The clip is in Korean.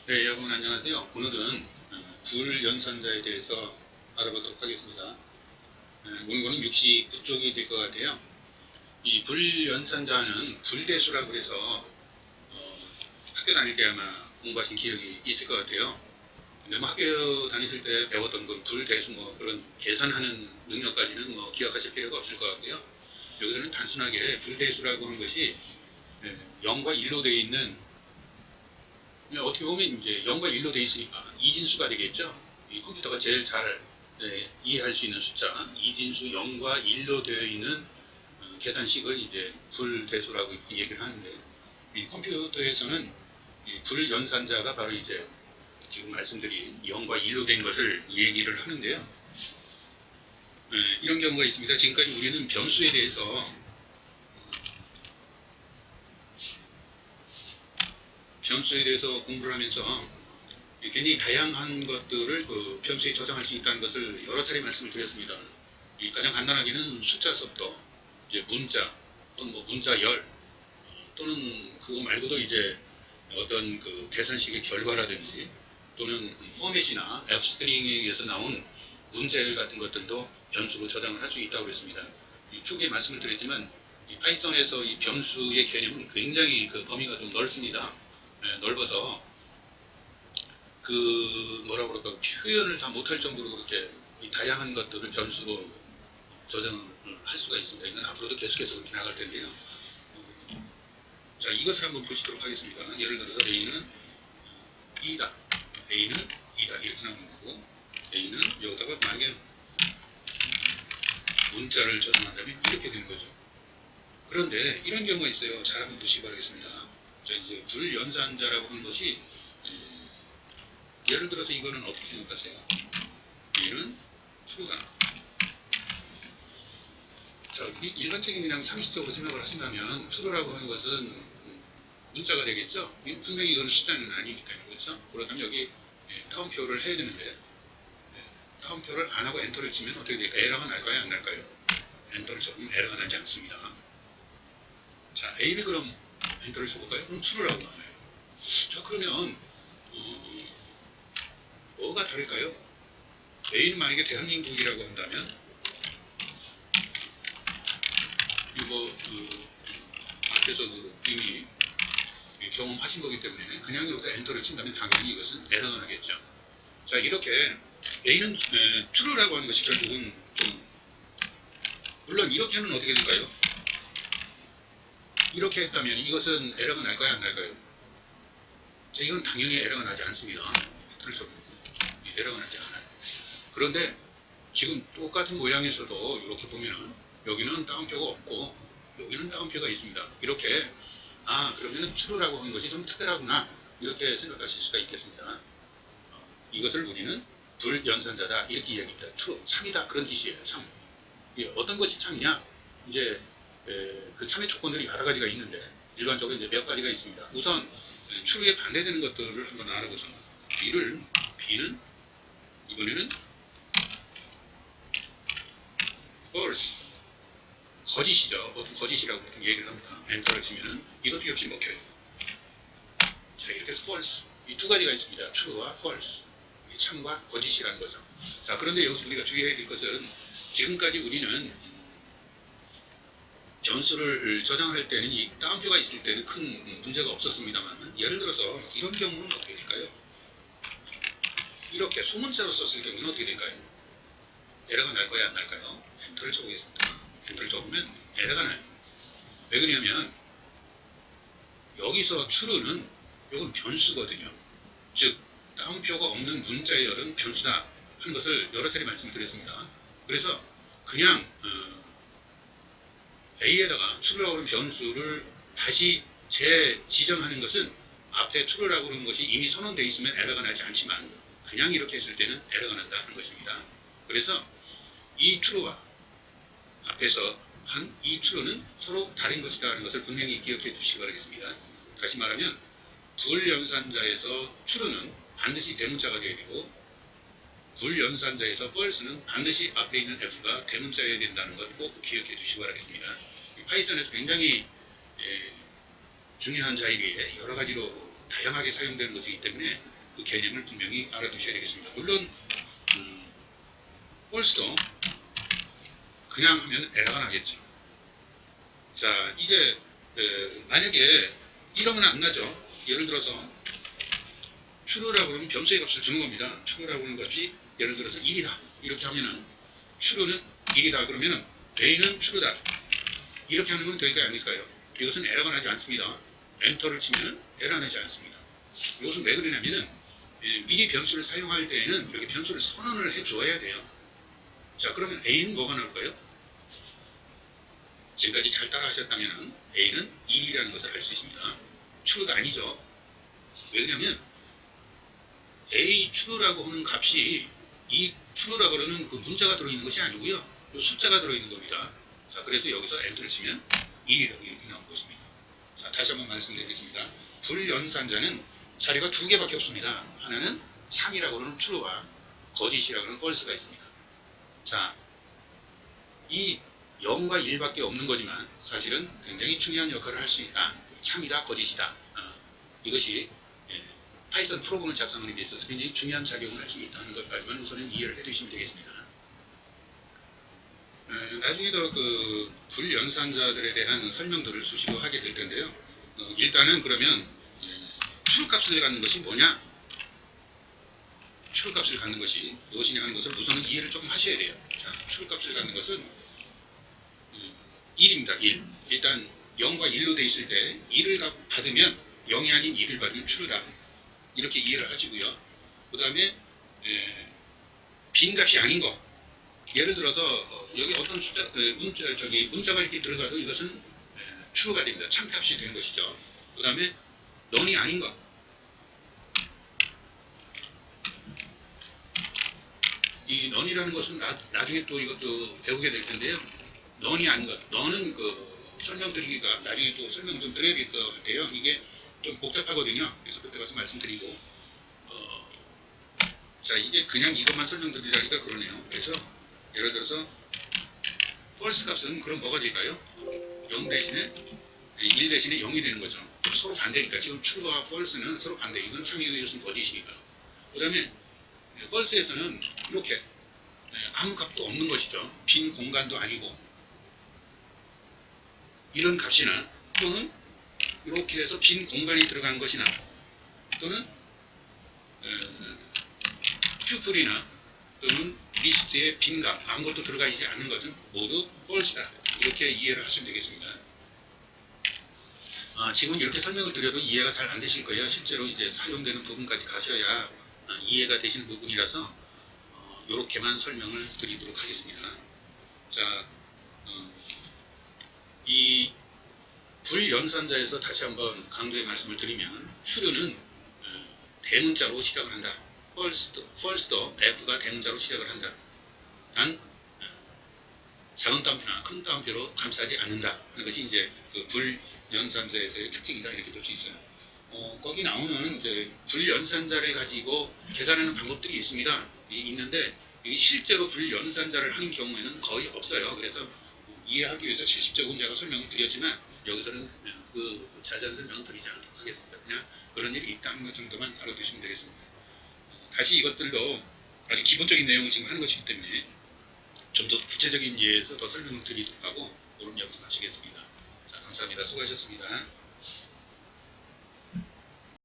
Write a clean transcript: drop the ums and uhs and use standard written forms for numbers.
네, 여러분 안녕하세요. 오늘은 불연산자에 대해서 알아보도록 하겠습니다. 오늘은 69쪽이 될 것 같아요. 이 불연산자는 불대수라고 해서 학교 다닐 때 아마 공부하신 기억이 있을 것 같아요. 근데 뭐 학교 다니실 때 배웠던 그 불대수 뭐 그런 계산하는 능력까지는 뭐 기억하실 필요가 없을 것 같고요. 여기서는 단순하게 불대수라고 하는 것이 0과 1로 되어 있는, 어떻게 보면 이제 0과 1로 되어 있으니까 이진수가 되겠죠. 이 컴퓨터가 제일 잘 이해할 수 있는 숫자, 이진수 0과 1로 되어 있는 계산식을 이제 불대수라고 얘기를 하는데, 이 컴퓨터에서는 이 불연산자가 바로 이제 지금 말씀드린 0과 1로 된 것을 얘기를 하는데요. 이런 경우가 있습니다. 지금까지 우리는 변수에 대해서 공부를 하면서 굉장히 다양한 것들을 그 변수에 저장할 수 있다는 것을 여러 차례 말씀을 드렸습니다. 가장 간단하게는 숫자 수업도 이제 문자 또는 뭐 문자열 또는 그거 말고도 이제 어떤 그 계산식의 결과라든지 또는 포맷이나 F스트링에 의해서 나온 문제열 같은 것들도 변수로 저장을 할 수 있다고 그랬습니다. 초기에 말씀을 드렸지만 이 파이썬에서 이 변수의 개념은 굉장히 그 범위가 좀 넓습니다. 넓어서 그 뭐라 그럴까 표현을 다 못할 정도로 그렇게 다양한 것들을 변수로 저장을 할 수가 있습니다. 이건 앞으로도 계속해서 그렇게 나갈 텐데요. 자, 이것을 한번 보시도록 하겠습니다. 예를 들어서 A는 2다, A는 2다 이렇게 나오는 거고, A는 여기다가 만약에 문자를 저장한다면 이렇게 되는 거죠. 그런데 이런 경우가 있어요. 잘 한번 보시기 바라겠습니다. 자, 이제 불연산자라고 하는 것이 예를 들어서 이거는 어떻게 생각하세요? 얘는 true가, 자, 일반적인 그냥 상식적으로 생각을 하신다면 true라고 하는 것은 문자가 되겠죠? 분명히 이거는 숫자는 아니니까요. 그렇죠? 그렇다면 여기 다운표를 해야 되는데 다운표를 안 하고 엔터를 치면 어떻게 될까요? 에러가 날까요? 안 날까요? 엔터를 쳐보면 에러가 나지 않습니다. 자, A를 그럼 엔터를 쳐볼까요? 그럼 true라고 나와요. 자, 그러면 뭐가 다를까요? A는 만약에 대한민국이라고 한다면 이거 앞에서 이미 경험하신 거기 때문에 그냥 여기다 엔터를 친다면 당연히 이것은 에러가 나겠죠. 자, 이렇게 A는 true라고 하는 것이 결국은 물론 이렇게는 어떻게 될까요? 이렇게 했다면 이것은 에러가 날까요? 안 날까요? 자, 이건 당연히 에러가 나지 않습니다. 에러가 나지 않아요. 그런데 지금 똑같은 모양에서도 이렇게 보면 여기는 다운표가 없고 여기는 다운표가 있습니다. 이렇게 그러면 true라고 하는 것이 좀 특별하구나 이렇게 생각하실 수가 있겠습니다. 이것을 우리는 불연산자다 이렇게 이야기합니다. true, 참이다 그런 뜻이에요. 참. 어떤 것이 참이냐? 이제 그 참의 조건들이 여러 가지가 있는데 일반적으로 이제 몇 가지가 있습니다. 우선 true에 반대되는 것들을 한번 알아보죠. B는 이번에는 false, 거짓이죠. 보통 거짓이라고 보통 얘기를 합니다. 엔터를 치면은 이것도 역시 먹혀요. 자, 이렇게 해서 false, 이 두 가지가 있습니다. true와 false, 참과 거짓이라는 거죠. 자, 그런데 여기서 우리가 주의해야 될 것은 지금까지 우리는 변수를 저장할 때는 이 다운표가 있을 때는 큰 문제가 없었습니다만 예를 들어서 이런 경우는 어떻게 될까요? 이렇게 소문자로 썼을 경우는 어떻게 될까요? 에러가 날까요? 안 날까요? 엔터를 쳐보겠습니다. 엔터를 쳐보면 에러가 나요. 왜 그러냐면 여기서 true는 이건 변수거든요. 즉 다운표가 없는 문자의 열은 변수다 하는 것을 여러 차례 말씀드렸습니다. 그래서 그냥 A에다가 true라고 하는 변수를 다시 재지정하는 것은 앞에 true라고 하는 것이 이미 선언되어 있으면 에러가 나지 않지만 그냥 이렇게 했을 때는 에러가 난다는 것입니다. 그래서 이 true와 앞에서 한 이 true는 서로 다른 것이다 하는 것을 분명히 기억해 주시기 바라겠습니다. 다시 말하면 불연산자에서 true는 반드시 대문자가 되어야 되고 불연산자에서 false는 반드시 앞에 있는 f가 대문자여야 된다는 것 꼭 기억해 주시기 바라겠습니다. 파이썬에서 굉장히 중요한 자리에 여러 가지로 다양하게 사용되는 것이기 때문에 그 개념을 분명히 알아두셔야 되겠습니다. 물론 펄스도 그냥 하면 에러가 나겠죠. 자, 이제 만약에 이러면 안 나죠. 예를 들어서 true라고 하면 변수의 값을 주는 겁니다. true라고 하는 것이 예를 들어서 1이다. 이렇게 하면은 true는 1이다. 그러면은 a는 true다. 이렇게 하는 건 될까요? 아닐까요? 이것은 에러가 나지 않습니다. 엔터를 치면 에러가 나지 않습니다. 이것은 왜 그러냐면은 미리 변수를 사용할 때에는 이렇게 변수를 선언을 해줘야 돼요. 자, 그러면 a는 뭐가 나올까요? 지금까지 잘 따라 하셨다면 a는 1이라는 것을 알 수 있습니다. true가 아니죠. 왜 그러냐면 a true라고 하는 값이 이 true라고 하는 그 문자가 들어있는 것이 아니고요. 숫자가 들어있는 겁니다. 자, 그래서 여기서 엔터를 치면 1이라고 이렇게 나온 것입니다. 자, 다시 한번 말씀드리겠습니다. 불연산자는 자리가 두 개밖에 없습니다. 하나는 3이라고 하는 true와 거짓이라고 하는 false가 있습니다. 자, 이 0과 1밖에 없는 거지만 사실은 굉장히 중요한 역할을 할 수 있다. 참이다, 거짓이다. 이것이 파이썬 프로그램을 작성하는 데 있어서 굉장히 중요한 작용을 할 수 있다는 것까지만 우선은 이해를 해두시면 되겠습니다. 나중에 더 그 불연산자들에 대한 설명들을 수시로 하게 될 텐데요. 일단은 그러면 true 값을 갖는 것이 뭐냐? true 값을 갖는 것이 무엇이냐 하는 것을 우선은 이해를 조금 하셔야 돼요. 자, true 값을 갖는 것은 1입니다. 1. 일단 0과 1로 돼 있을 때 1을 받으면 0이 아닌 1을 받으면 true다. 이렇게 이해를 하시고요. 그 다음에 빈 값이 아닌 거. 예를 들어서 여기 어떤 숫자, 문자가 이렇게 들어가도 이것은 true가 됩니다. 참값이 되는 것이죠. 그 다음에 none이 아닌 거. 이 none이라는 것은 나중에 또 이것도 배우게 될 텐데요. none이 아닌 것. none은 그 설명드리기가 나중에 또 설명 좀 드려야 될 것 같아요. 이게 좀 복잡하거든요. 그래서 그때 가서 말씀드리고 자, 이게 그냥 이것만 설명드리라니까 그러네요. 그래서 예를 들어서 false 값은 그럼 뭐가 될까요? 0 대신에 1 대신에 0이 되는 거죠. 서로 반대니까 지금 true와 false는 서로 반대. 이건 참이고 이것은 거짓이니까. 그 다음에 false에서는 이렇게 아무 값도 없는 것이죠. 빈 공간도 아니고 이런 값이나 또는 이렇게 해서 빈 공간이 들어간 것이나 또는 튜플이나 또는 리스트에 빈 값 아무것도 들어가 있지 않는 것은 모두 false다. 이렇게 이해를 하시면 되겠습니다. 지금 이렇게 설명을 드려도 이해가 잘 안 되실 거예요. 실제로 이제 사용되는 부분까지 가셔야 이해가 되시는 부분이라서 이렇게만 설명을 드리도록 하겠습니다. 자, 이 불연산자에서 다시 한번 강조의 말씀을 드리면 true는 대문자로 시작을 한다. false도 F가 대문자로 시작을 한다. 단 작은 따옴표나 큰 따옴표로 감싸지 않는다 하는 것이 이제 그 불연산자에서의 특징이다 이렇게 볼 수 있어요. 거기 나오는 이제 불연산자를 가지고 계산하는 방법들이 있는데 실제로 불연산자를 하는 경우에는 거의 없어요. 그래서 이해하기 위해서 실습적으로 제가 설명을 드렸지만 여기서는 그 자세한 설명을 드리지 않도록 하겠습니다. 그냥 그런 일이 있다는 것 정도만 알아두시면 되겠습니다. 다시 이것들도 아주 기본적인 내용을 지금 하는 것이기 때문에 좀 더 구체적인 예에서 더 설명을 드리도록 하고 오늘 여기서 마치겠습니다. 자, 감사합니다. 수고하셨습니다.